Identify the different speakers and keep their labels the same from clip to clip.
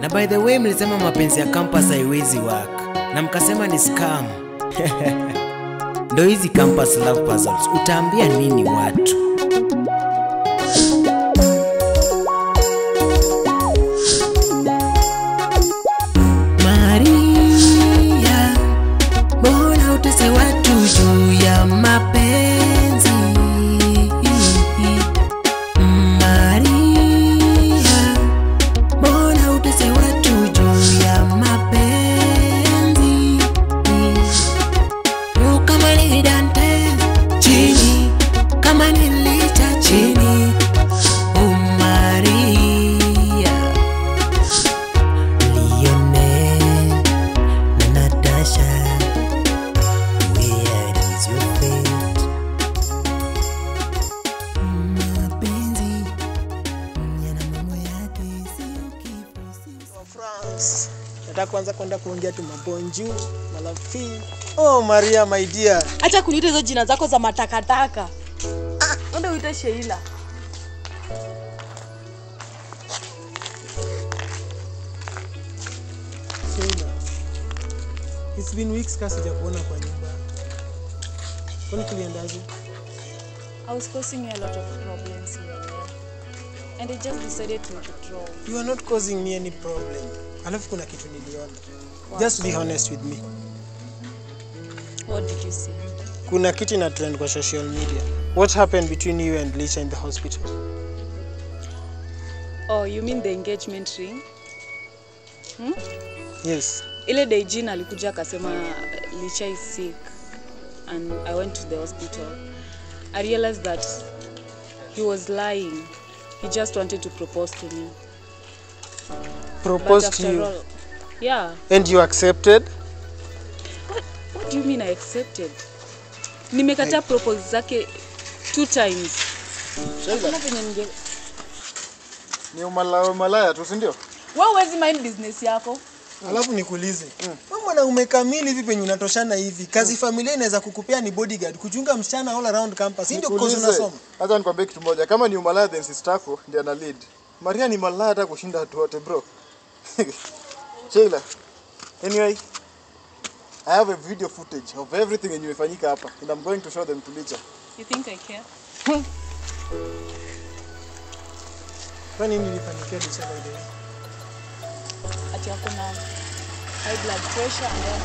Speaker 1: Na by the way mlisema mapenzi ya campus haiwezi work. Na mkasema ni scam. Ndo hizi campus love puzzles. Utaambia nini watu? Maria, mbona utese watu juu ya mapenzi? Maria, mbona utese watu juu ya mapenzi? Kama ni Dante chini, kama ni Lita chini. Maria, Lionel na Natasha, where is your fate? Mapenzi yana mambo yake, sio kifo.
Speaker 2: France. Nataka kwanza kwenda kuongea tu mabonju, malafi. Oh Maria my dear.
Speaker 3: Acha kuniita hizo jina zako za matakataka. Ndio uite Sheila.
Speaker 2: Sheila. It's been weeks kasi sijakuona kwa nyumba. Kwani kuliendaje?
Speaker 3: I was causing you a lot of problems here. And I just decided to withdraw.
Speaker 2: You are not causing me any problem. Alafu kuna kitu niliona. Just be honest with me.
Speaker 3: What did you see?
Speaker 2: Kuna kitu na trend kwa social media. What happened between you and Licha in the hospital?
Speaker 3: Oh, you mean the engagement ring?
Speaker 2: Yes.
Speaker 3: Ile day Jean alikuja akasema Licha is sick and I went to the hospital. I realized that he was lying. He just wanted to propose to me.
Speaker 2: Proposed
Speaker 3: But
Speaker 2: to
Speaker 3: after
Speaker 2: you.
Speaker 3: all, yeah.
Speaker 2: And you accepted?
Speaker 3: What do you mean I accepted? Nimekataa propose zake 2 times. Hakuna venye ninge.
Speaker 4: Ni umalaya tu, si ndio?
Speaker 3: Wewe huwezi mind business yako.
Speaker 2: Alafu nikuulize. Wewe mwanaume kamili hivi penye unatoshana hivi. Kazi familia inaweza kukupea ni bodyguard, kuchunga msichana all around campus. Ndio kozi unasoma.
Speaker 4: Acha nikwambie kitu moja. Kama ni umalaya then sister yako ndiye ana lead. Maria ni malaya hata kushinda watu wote, bro. Sheila. Anyway, I have a video footage of everything yenye imefanyika hapa and I'm going to show them to Licha.
Speaker 3: You think I care?
Speaker 2: Kwa nini nilifanyikia Licha by the way?
Speaker 3: Ati yako na high blood pressure and then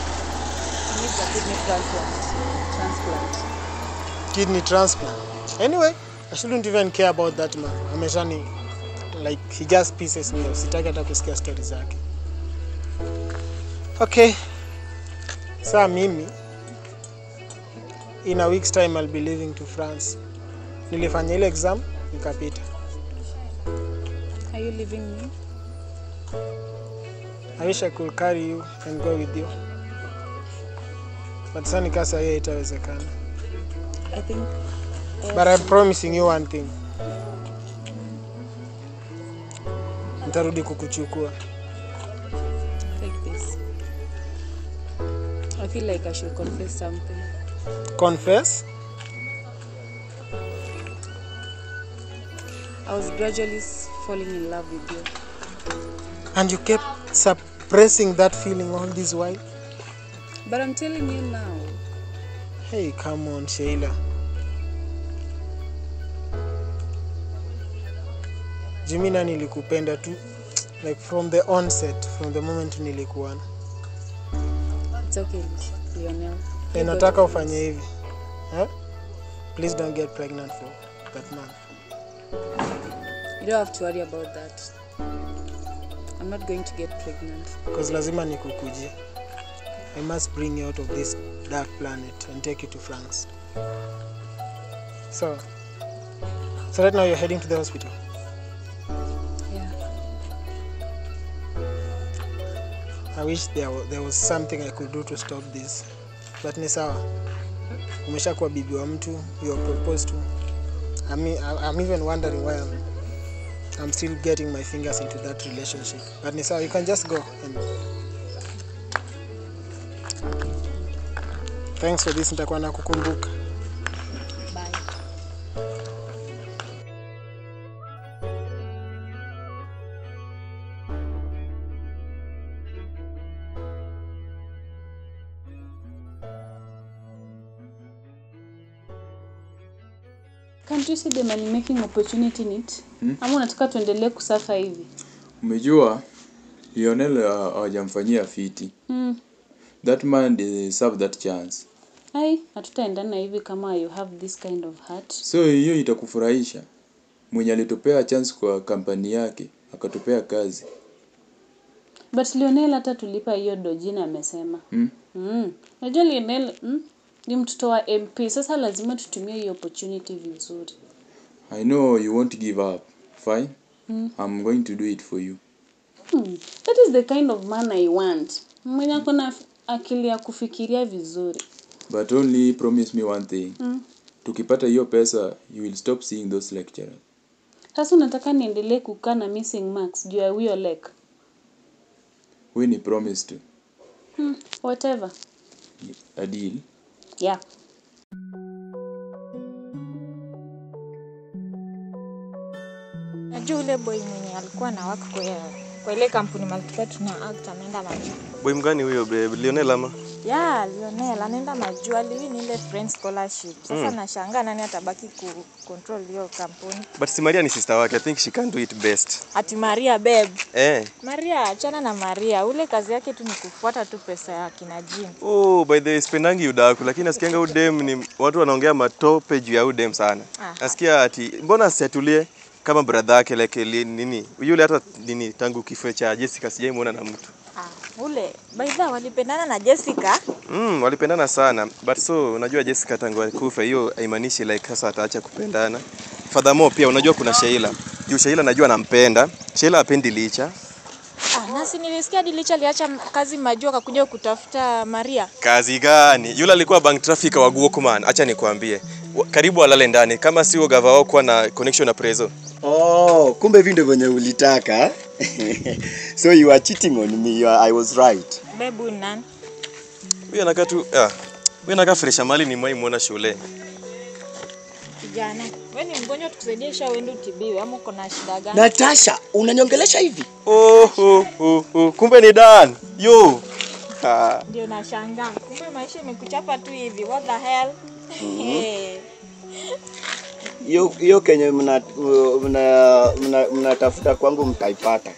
Speaker 3: he needs a kidney transplant.
Speaker 2: Kidney transplant. Anyway, I shouldn't even care about that man. Ameshani, like, he just pisses me off. Sitaki hata kusikia story zake. Okay. Saa mimi, in a week's time I'll be leaving to France. Nilifanya ile exam, nikapita.
Speaker 3: Are you leaving me?
Speaker 2: I wish I could carry you and go with you. But sasa nikasa yeye itawezekana.
Speaker 3: I think
Speaker 2: But I'm promising you one thing. Nitarudi kukuchukua.
Speaker 3: take this. I feel like I should confess something.
Speaker 2: Confess?
Speaker 3: I was gradually falling in love with you.
Speaker 2: And you kept suppressing that feeling all this while?
Speaker 3: But I'm telling you now.
Speaker 2: Hey, come on, Sheila. Jimina nilikupenda tu, like from the onset, from the moment nilikuona.
Speaker 3: It's okay, Lionel.
Speaker 2: Nataka ufanye hivi. Huh? Please don't get pregnant for that man.
Speaker 3: You don't have to worry about that. I'm not going to get pregnant.
Speaker 2: Because lazima nikukujie. I must bring you out of this dark planet and take you to France. So right now you're heading to the hospital?
Speaker 3: Yeah.
Speaker 2: I wish there was something I could do to stop this. But ni sawa. Umeshakuwa bibi wa mtu, you are proposed to. I'm even wondering why I'm still getting my fingers into that relationship. But ni sawa, you can just go and thanks for this, nitakuwa nakukumbuka.
Speaker 3: Can't you see the money making opportunity in it? Ama unataka tuendelee kusafa hivi?
Speaker 5: Umejua Lionel hawajamfanyia fiti. That man deserve that chance.
Speaker 3: Hai, hatutaendana hivi kama you have this kind of heart.
Speaker 5: So hiyo itakufurahisha. Mwenye alitupea chance kwa kampani yake, akatupea kazi.
Speaker 3: But Lionel hata tulipa hiyo dojina amesema. Unajua Lionel ni mtoto wa MP. Sasa lazima tutumie hiyo opportunity vizuri.
Speaker 5: I know you won't give up. Fine. I'm going to do it for you.
Speaker 3: That is the kind of man I want. Mwenye akona akili ya kufikiria vizuri.
Speaker 5: But only promise me one thing. Tukipata hiyo pesa, you will stop seeing those lecturers.
Speaker 3: Sasa unataka niendelee kukaa na missing marks juu ya huyo lek?
Speaker 5: We ni promise to.
Speaker 3: Whatever.
Speaker 5: A deal.
Speaker 3: Yeah.
Speaker 6: Najua ule boy mwenye alikuwa na work kwa ile kampuni malituka tuna act ameenda majuu.
Speaker 7: Boy mgani huyo babe? Lionel ama?
Speaker 6: Yeah, Lionel anaenda majuu, aliwin ile friend scholarship. Sasa nashangaa nani atabaki control hiyo kampuni.
Speaker 7: But si Maria ni sister wake. I think she can do it best.
Speaker 6: Ati Maria babe. Maria, achana na Maria. Ule kazi yake tu ni kufuata tu pesa ya kina Jim.
Speaker 7: Oh, by the way, spendangi udaku, lakini nasikianga udem ni watu wanaongea matope juu ya udem sana. Nasikia ati mbona asiatulie kama brother yake like nini? Yule hata nini tangu kifo cha Jessica sijaimuona na mtu.
Speaker 6: Ule by the way walipendana na Jessica?
Speaker 7: Walipendana sana. But so unajua Jessica tangu alikufa hiyo haimaanishi like sasa ataacha kupendana. Furthermore pia unajua kuna Sheila. Juu Sheila najua anampenda. Sheila hapendi Licha.
Speaker 6: Nasi nilisikia Licha aliacha kazi majuu akakuja kutafuta Maria.
Speaker 7: Kazi gani? Yule alikuwa bank trafficker wa Guokuman. Acha nikwambie. Karibu alale ndani kama sio gava wao kuwa na connection na Prezo.
Speaker 8: Kumbe hivi ndivyo venye ulitaka. So you are cheating on me. I was right.
Speaker 6: Bebu nani?
Speaker 7: Huyu anakaa tu huyu anakaa fresh mali ni mwaimuona shule.
Speaker 6: Kijana, wewe ni mgonjwa tukusaidie sha uende utibiwe ama uko na shida gani?
Speaker 8: Natasha, unanyongelesha hivi?
Speaker 7: Kumbe ni Dan. Yo.
Speaker 6: Ndio nashangaa. Kumbe maisha imekuchapa tu hivi. What the hell?
Speaker 8: Hiyo Kenya mnatafuta kwangu mtaipata.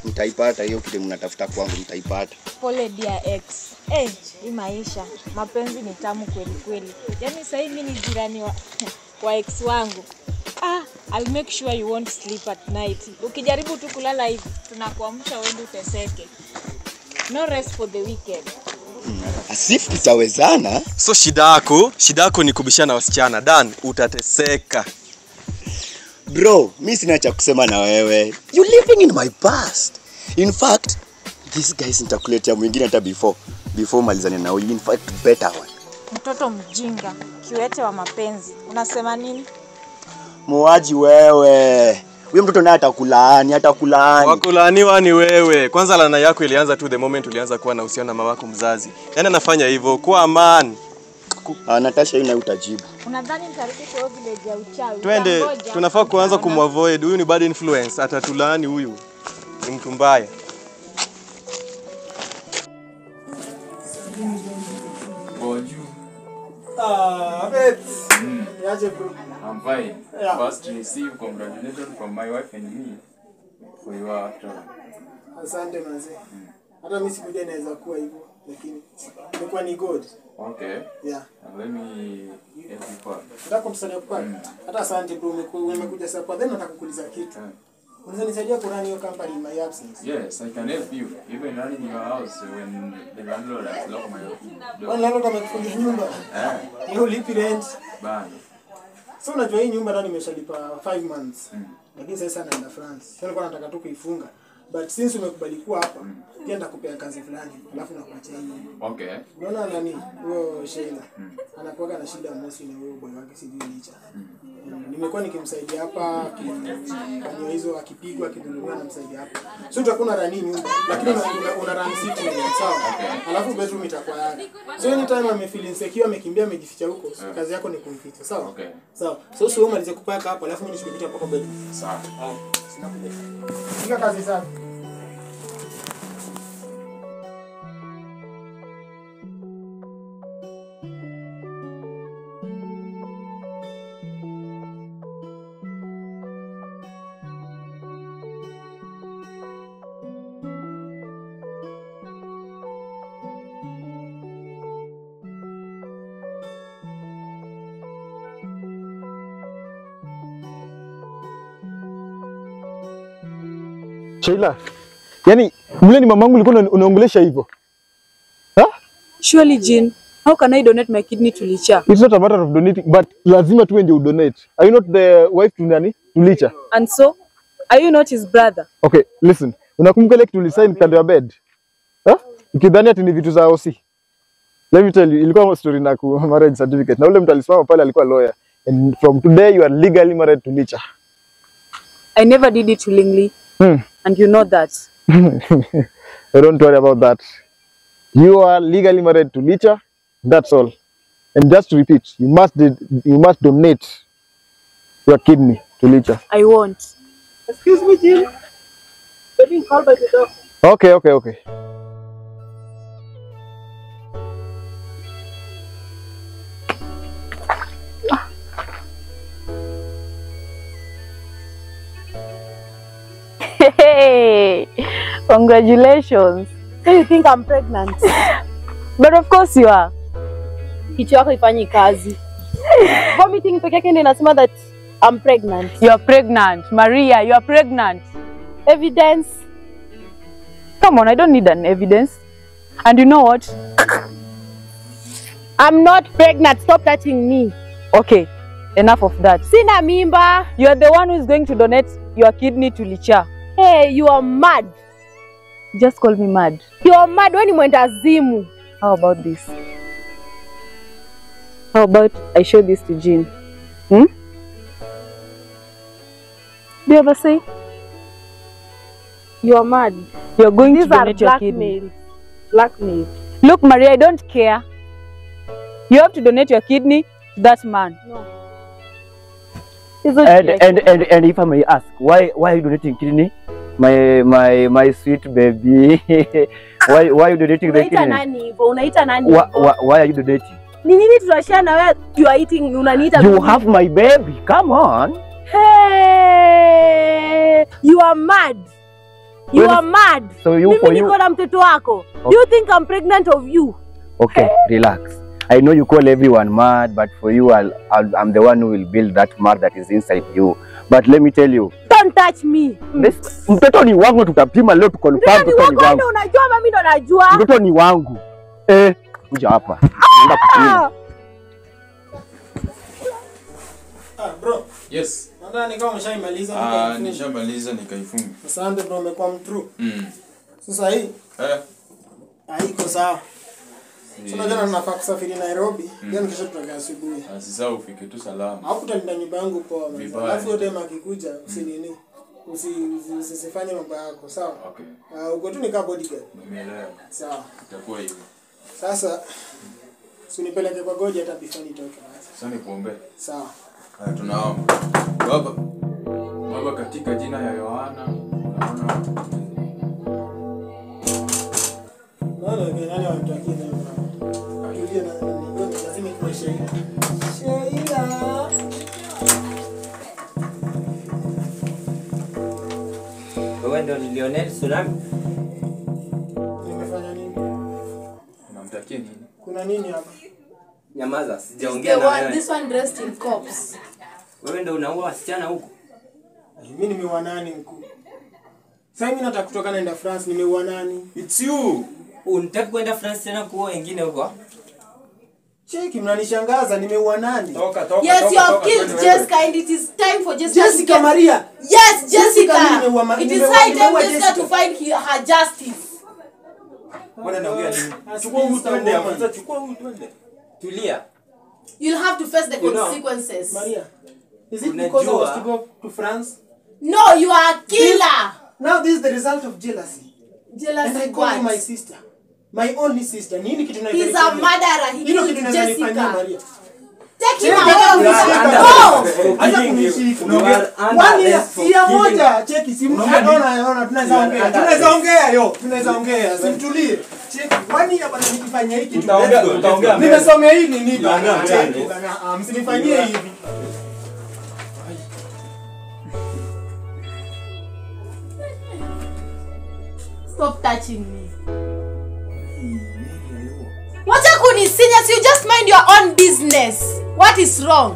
Speaker 8: Mtaipata hiyo kile mnatafuta kwangu mtaipata.
Speaker 6: Pole dear ex. Hii maisha, mapenzi ni tamu kweli kweli. Yaani sasa hivi ni jirani wa ex wangu. I'll make sure you won't sleep at night. Ukijaribu tu kulala hivi, tunakuamsha uende uteseke. No rest for the weekend.
Speaker 8: Asifu tutawezana.
Speaker 7: So shida yako ni kubishana wasichana. Dan, utateseka.
Speaker 8: Bro, mimi sina cha kusema na wewe. You living in my past. In fact, this guys nitakuletea mwingine hata before malizane na wewe. In fact, better one.
Speaker 6: Mtoto mjinga, kiwete wa mapenzi. Unasema nini?
Speaker 8: Muaji wewe. Huyo mtoto naye atakulaani.
Speaker 7: Wakulaaniwa ni wewe. Kwanza laana yako ilianza tu the moment ulianza kuwa na uhusiano na mama yako mzazi. Yaani anafanya hivyo kwa man.
Speaker 8: Natasha yule utajibu.
Speaker 6: Unadhani nitarudi kwa village ya uchawi?
Speaker 7: Twende, tunafaa kuanza kumavoid. Huyu ni bad influence, atatulaani huyu. Ni mtu mbaya.
Speaker 5: I'm fine. First receive congratulations from my wife and me for your after.
Speaker 2: Asante manze. Hata mimi sikuja naweza kuwa hivyo lakini imekuwa ni good.
Speaker 5: Okay.
Speaker 2: Yeah.
Speaker 5: And let me help you for.
Speaker 2: Nataka kumsaidia kwa. Hata asante bro umekuja sasa kwa then nataka kukuuliza kitu. Unaweza nisaidia kurani hiyo company in my absence?
Speaker 5: Yes, I can help you. Even running your house when the landlord has locked my door.
Speaker 2: When landlord amekufungia nyumba. Ni ulipi rent?
Speaker 5: Bana.
Speaker 2: So unajua hii nyumba ndani nimeshalipa 5 months. Lakini sasa naenda France. Sasa nilikuwa nataka tu kuifunga. But since umekubali kuwa hapa, pia nitakupea kazi fulani. Alafu nakuachia hii.
Speaker 5: Okay.
Speaker 2: Unaona nani? Huyo Sheila. Anakuwa na shida mosi na huyo boy wake sijui Licha. Nimekuwa nikimsaidia hapa, kwenye hizo akipigwa akidhulumiwa namsaidia hapa. So tutakuwa na rani nyumba, lakini una run city sawa. Alafu bedroom itakuwa yake. So anytime amefeel insecure amekimbia amejificha huko, kazi yako ni kumficha, sawa?
Speaker 5: Okay.
Speaker 2: Sawa. So sio umalize kupaka hapo, alafu mimi nishukipita hapo kwa bedroom.
Speaker 5: Sawa.
Speaker 2: Sinakuja. Fika kazi sana.
Speaker 4: Sheila, yani mle ni mamangu ulikuwa unaongelesha hivyo?
Speaker 3: Surely, Jean, how can I donate my kidney to Licha?
Speaker 4: It's not a matter of donating, but lazima tuwe ndio udonate. Are you not the wife to nani? To Licha?
Speaker 3: And so, are you not his brother?
Speaker 4: Okay, listen. Unakumbuka ile kitu ulisign kando ya bed? Ukidhani ati ni vitu za OC. Let me tell you, ilikuwa story na ku marriage certificate. Na ule mtu alisimama pale alikuwa lawyer. And from today you are legally married to Licha.
Speaker 3: I never did it willingly. And you know that.
Speaker 4: Don't worry about that. You are legally married to Licha. That's all. And just to repeat, you must donate your kidney to Licha.
Speaker 3: I won't.
Speaker 2: Excuse me, Jim. You're being called by the doctor.
Speaker 4: Okay.
Speaker 3: Hey, congratulations.
Speaker 6: So you think I'm pregnant?
Speaker 3: But of course you are.
Speaker 6: Kichwa yako ifanyi kazi. Vomiting peke yake ndio inasema that I'm pregnant.
Speaker 3: You are pregnant. Maria, you are pregnant.
Speaker 6: Evidence?
Speaker 3: Come on, I don't need an evidence. And you know what?
Speaker 6: I'm not pregnant. Stop touching me.
Speaker 3: Okay, enough of that.
Speaker 6: Sina mimba.
Speaker 3: You are the one who is going to donate your kidney to Licha.
Speaker 6: Hey, you are mad.
Speaker 3: Just call me mad.
Speaker 6: You are mad when you mwendazimu.
Speaker 3: How about this? How about I show this to Jean? Do you ever say?
Speaker 6: You are mad.
Speaker 3: You are going
Speaker 6: These
Speaker 3: to donate your kidney.
Speaker 6: Blackmail.
Speaker 3: Look, Maria, I don't care. You have to donate your kidney to that man.
Speaker 6: No.
Speaker 9: And if I may ask, why are you donating kidney? My sweet baby. why are you donating the kidney?
Speaker 6: Unaita nani?
Speaker 9: Why are you donating?
Speaker 6: Ni nini tunashare na wewe? You are eating, unaniita.
Speaker 9: You have my baby. Come on.
Speaker 6: Hey, you are mad. You are mad.
Speaker 9: So you
Speaker 6: Mimi niko na mtoto wako.
Speaker 9: Okay.
Speaker 6: You think I'm pregnant of you?
Speaker 9: Okay, relax. I know you call everyone mad, but for you, I'm the one who will build that mad that is inside you. But let me tell you.
Speaker 6: Don't touch me.
Speaker 9: Mtoto ni wangu, tutapima leo tukonfirm mtoto ni wangu.
Speaker 6: Unajua mimi ndo najua.
Speaker 9: Mtoto ni wangu. Kuja hapa. Nenda kupima.
Speaker 2: Bro.
Speaker 5: Yes.
Speaker 2: Nadhani kama umeshaimaliza
Speaker 5: nishamaliza nikaifunga.
Speaker 2: Asante bro, umekuwa mtrue. Sasa hii haiko sawa. Sasa jana nafaa kusafiri Nairobi, jana kesho tutakaa asubuhi.
Speaker 5: Sasa ufike tu salama.
Speaker 2: Haukutalinda nyumba yangu poa. Alafu yote akikuja usinini. Usifanye mambo yako, sawa?
Speaker 5: Okay.
Speaker 2: Uko tu nika bodyguard.
Speaker 5: Nimeelewa.
Speaker 2: Sawa.
Speaker 5: Itakuwa hivyo.
Speaker 2: Sasa usinipeleke kwa goji hata before nitoke basi.
Speaker 5: Sasa nikuombe.
Speaker 2: Sawa.
Speaker 5: Tunaomba. Baba katika jina ya Yohana, naona
Speaker 2: nani wanatakia na Julia na lazima kwa Sheila.
Speaker 1: Wewe ndio Lionel Tsunami?
Speaker 2: Nimefanya nini?
Speaker 5: unamtakia nini?
Speaker 2: Kuna nini hapa?
Speaker 1: Nyamaza, sijaongea na wewe.
Speaker 6: This one dressed in cops.
Speaker 1: Wewe ndio unaua wasichana huko?
Speaker 2: Mimi nimeua nani mkuu? Sasa mimi nataka kutoka naenda France, nimeua nani?
Speaker 5: It's you.
Speaker 1: Unataka kwenda France tena kuoa wengine huko?
Speaker 2: Cheki, mnanishangaza, nimeua nani?
Speaker 5: Toka.
Speaker 6: Yes, you have killed Jessica and it is time for Jessica.
Speaker 2: Jessica Maria.
Speaker 6: Yes, Jessica.
Speaker 2: It
Speaker 6: is high time Jessica to find her justice.
Speaker 5: Mbona naongea nini?
Speaker 2: Chukua huyu twende hapa.
Speaker 5: Sasa chukua huyu twende.
Speaker 1: Tulia.
Speaker 6: You'll have to face the consequences.
Speaker 2: Maria, is it because I was to go to France?
Speaker 6: No, you are a killer.
Speaker 2: Now this is the result of jealousy.
Speaker 6: Jealousy.
Speaker 2: And I call you my sister. My only sister. Nini kitu na
Speaker 6: He's a murderer. He
Speaker 2: Hilo kitu
Speaker 6: killed
Speaker 2: na nifanyia
Speaker 6: Jessica.
Speaker 2: Maria.
Speaker 6: Take him away. Go.
Speaker 2: Acha kunishika. Wani ya moja. Cheki simu. Ona tunaweza ongea. Tunaweza ongea. Simtulie. Cheki. Wani ya bana nikifanya hiki
Speaker 5: Tutaongea.
Speaker 2: Nimesomea hii nini bana? Cheki bana. Msinifanyie hivi.
Speaker 6: Stop touching me. Wacha kunisinya, you just mind your own business. What is wrong?